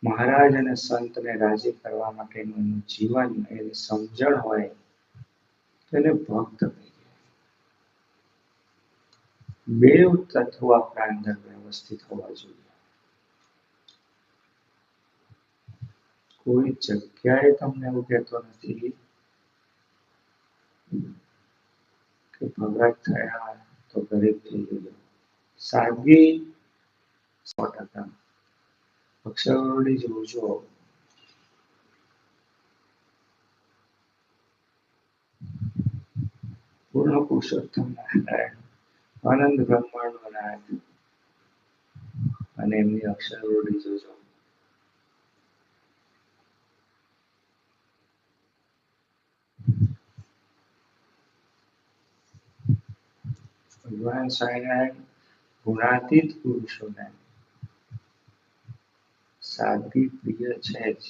મહારાજ અને સંતને રાજી કરવા માટેનું એનું જીવન, એની સમજણ હોય તો એને ભક્ત કહે. બેવ તત્વો આપણા અંદર વ્યવસ્થિત હોવા જોઈએ. કોઈ જગ્યાએ તમને એવું કહેતો નથી કે ભગત થયા તો ગરીબ થઈ ગયો. સાદગી 100%. અક્ષરવડી જોજો. પૂર્ણ પુરુષોત્તમ નારાયણ, આનંદ બ્રહ્માંડ નાથ અને એમની અક્ષરવડી જોજો. ભગવાન સ્વામિનારાયણ ગુણાતીત પુરુષોને સાદગી પ્રિય છે જ.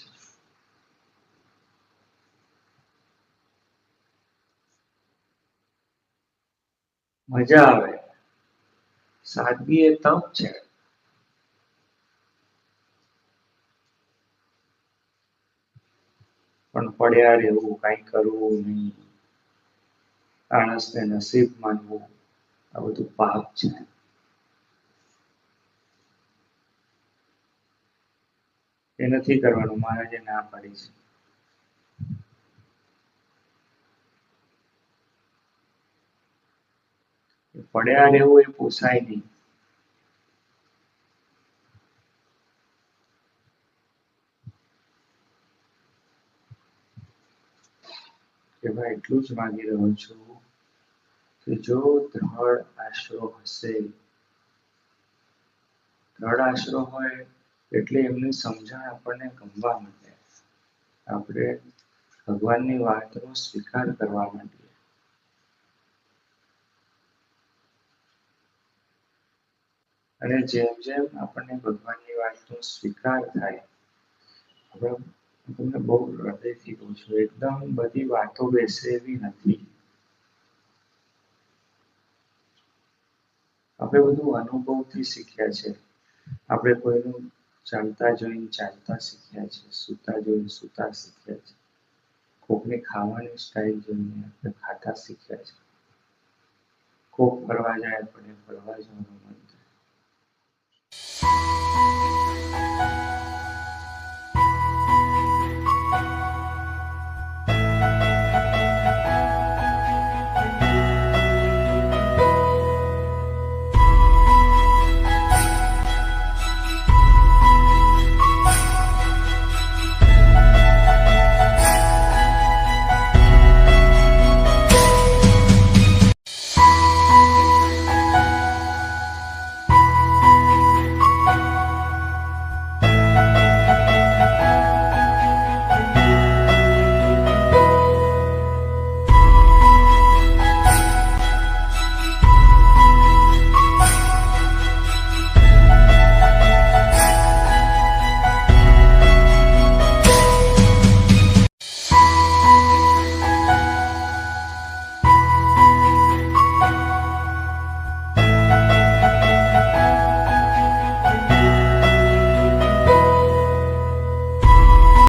મજા આવે. સાદગી એ તપ છે. પણ પડ્યા રહેવું, કઈ કરવું નહીં, આળસને નસીબ માનવું, આ બધું પાપ છે. એ નથી કરવાનું. મહારાજે ના પાડી છે. પડ્યા રહેવું એ પોસાય નહીં. કે ભાઈ એટલું જ માંગી રહ્યો છું કે જો દ્રઢ આશરો હશે, દ્રઢ આશરો હોય એટલે એમની સમજણ આપણને ગમવા માંડે. આપણે ભગવાનની વાતનો સ્વીકાર કરવા માંડીએ. અને જેમ જેમ આપણને ભગવાનની વાતનો સ્વીકાર થાય, તમને બહુ હૃદયથી કહું છું, એકદમ બધી વાતો બેસે એવી નથી. આપણે બધું અનુભવથી શીખ્યા છે. આપણે કોઈનું ચાલતા જોઈને ચાલતા શીખ્યા છે, સૂતા જોઈને સૂતા શીખ્યા છે. કોકની ખાવાની સ્ટાઈલ જોઈને આપણે ખાતા શીખ્યા છે. કોક ફરવા જાય, આપણે ફરવા જવાનું મન